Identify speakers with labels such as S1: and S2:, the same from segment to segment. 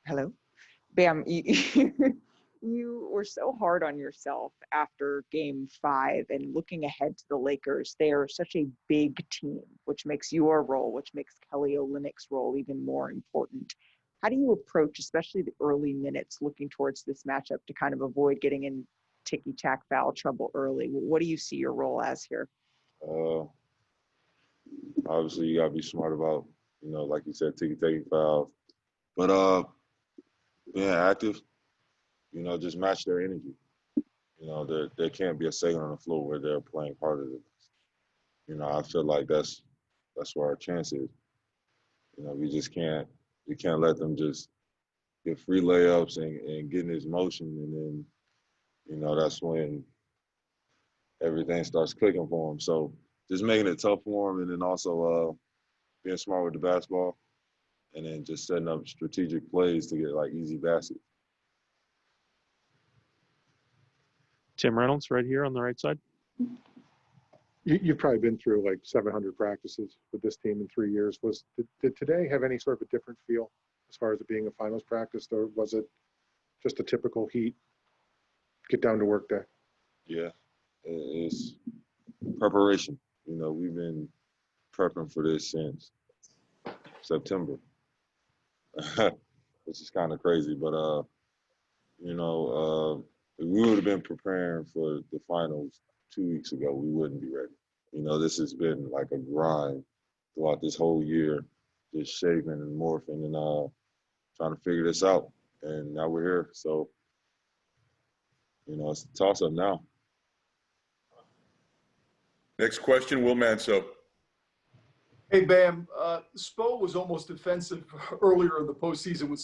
S1: Hello. Bam, you were so hard on yourself after game 5 and looking ahead to the Lakers. They are such a big team, which makes your role, which makes Kelly Olynyk's role even more important. How do you approach, especially the early minutes, looking towards this matchup to kind of avoid getting in ticky-tack foul trouble early? What do you see your role as here?
S2: Uh, Obviously, you gotta be smart about, like you said, taking fouls. But being active, just match their energy. There can't be a second on the floor where they're playing harder than us. I feel like that's where our chance is. We can't let them just get free layups and get in his motion, and then that's when everything starts clicking for him. So just making it tough for him, and then also being smart with the basketball, and then just setting up strategic plays to get like easy baskets.
S3: Tim Reynolds right here on the right side.
S4: You've probably been through like 700 practices with this team in 3 years. Did today have any sort of a different feel as far as it being a finals practice, or was it just a typical Heat get down to work day?
S2: Yeah, it's preparation. We've been prepping for this since September, which is kind of crazy. But if we would have been preparing for the finals 2 weeks ago, we wouldn't be ready. This has been like a grind throughout this whole year, just shaping and morphing and trying to figure this out. And now we're here. So, it's a toss-up now.
S5: Next question, Will Manso.
S6: Hey, Bam. Spo was almost defensive earlier in the postseason when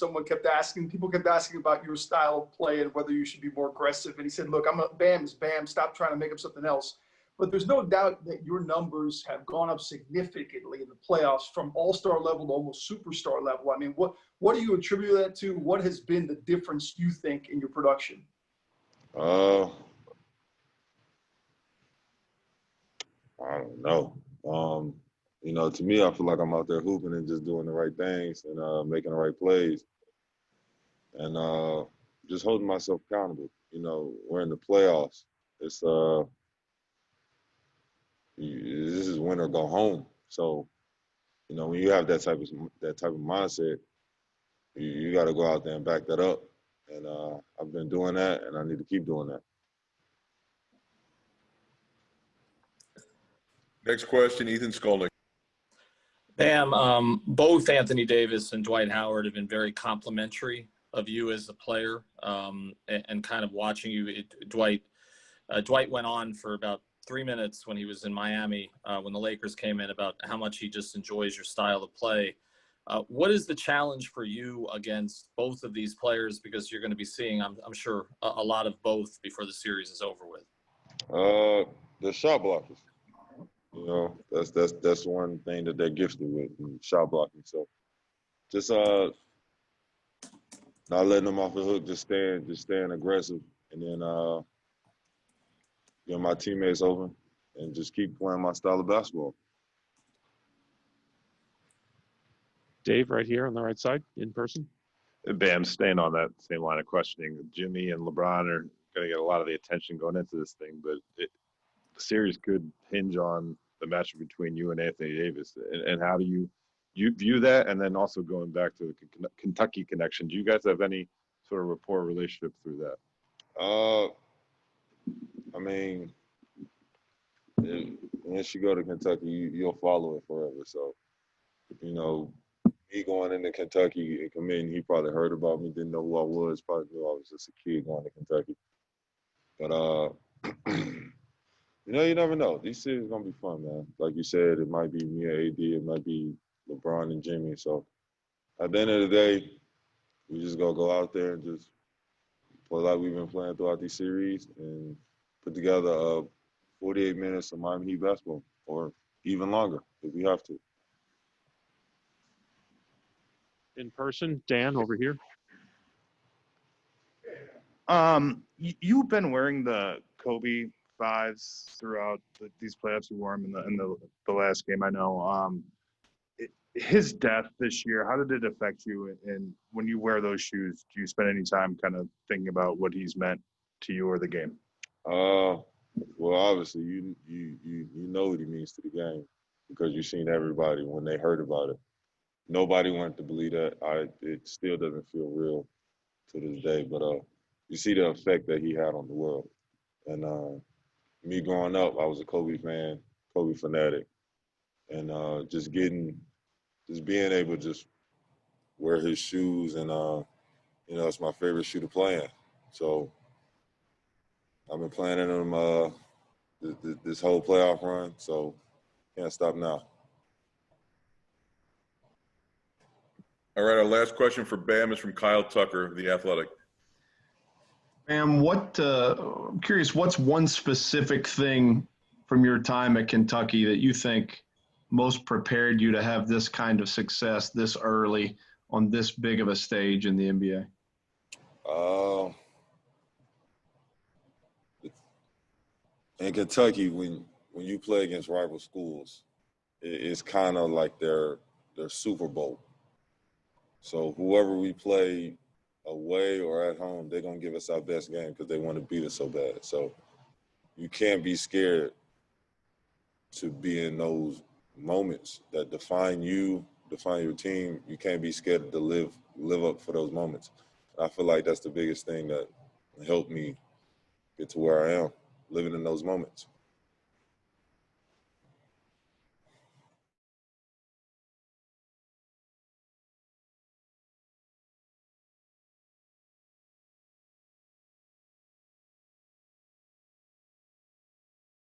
S6: people kept asking about your style of play and whether you should be more aggressive. And he said, look, Bam's Bam. Stop trying to make up something else. But there's no doubt that your numbers have gone up significantly in the playoffs from all-star level to almost superstar level. I mean, what do you attribute that to? What has been the difference, you think, in your production?
S2: I don't know. To me, I feel like I'm out there hooping and just doing the right things and making the right plays and just holding myself accountable. We're in the playoffs. It's this is win or go home. So, when you have that type of mindset, you got to go out there and back that up. And I've been doing that, and I need to keep doing that.
S5: Next question, Ethan Skolnick.
S7: Bam, both Anthony Davis and Dwight Howard have been very complimentary of you as a player, and kind of watching you. Dwight went on for about 3 minutes when he was in Miami when the Lakers came in about how much he just enjoys your style of play. What is the challenge for you against both of these players? Because you're going to be seeing, I'm sure, a lot of both before the series is over with.
S2: The shot blockers. That's one thing that they're gifted with, shot blocking. So just not letting them off the hook, just staying aggressive, and then get my teammates open and just keep playing my style of basketball.
S3: Dave, right here on the right side, in person.
S8: Bam, staying on that same line of questioning, Jimmy and LeBron are going to get a lot of the attention going into this thing, but the series could hinge on the matchup between you and Anthony Davis. And how do you view that? And then also going back to the Kentucky connection, do you guys have any sort of rapport relationship through that?
S2: I mean, once you go to Kentucky, you'll follow it forever. So, me going into Kentucky and committing, he probably heard about me, didn't know who I was, probably knew I was just a kid going to Kentucky. But, you never know. These series are going to be fun, man. Like you said, it might be me and AD, it might be LeBron and Jimmy. So, at the end of the day, we just going to go out there and just play like we've been playing throughout these series and put together 48 minutes of Miami Heat basketball, or even longer if we have to.
S3: In person, Dan, over here.
S9: You've been wearing the Kobe 5s throughout these playoffs. You wore them in the last game, I know. his death this year, how did it affect you? And when you wear those shoes, do you spend any time kind of thinking about what he's meant to you or the game?
S2: Well, obviously, you know what he means to the game because you've seen everybody when they heard about it. Nobody wanted to believe that. It still doesn't feel real to this day, but you see the effect that he had on the world. And me growing up, I was a Kobe fan, Kobe fanatic, and just being able to just wear his shoes, and it's my favorite shoe to play in. So I've been playing in them this whole playoff run, so can't stop now.
S5: All right, our last question for Bam is from Kyle Tucker of The Athletic.
S10: Bam, I'm curious, what's one specific thing from your time at Kentucky that you think most prepared you to have this kind of success this early on this big of a stage in the NBA?
S2: In Kentucky, when you play against rival schools, it's kind of like their Super Bowl. So whoever we play away or at home, they're going to give us our best game because they want to beat us so bad. So you can't be scared to be in those moments that define you, define your team. You can't be scared to live up for those moments. I feel like that's the biggest thing that helped me get to where I am, living in those moments.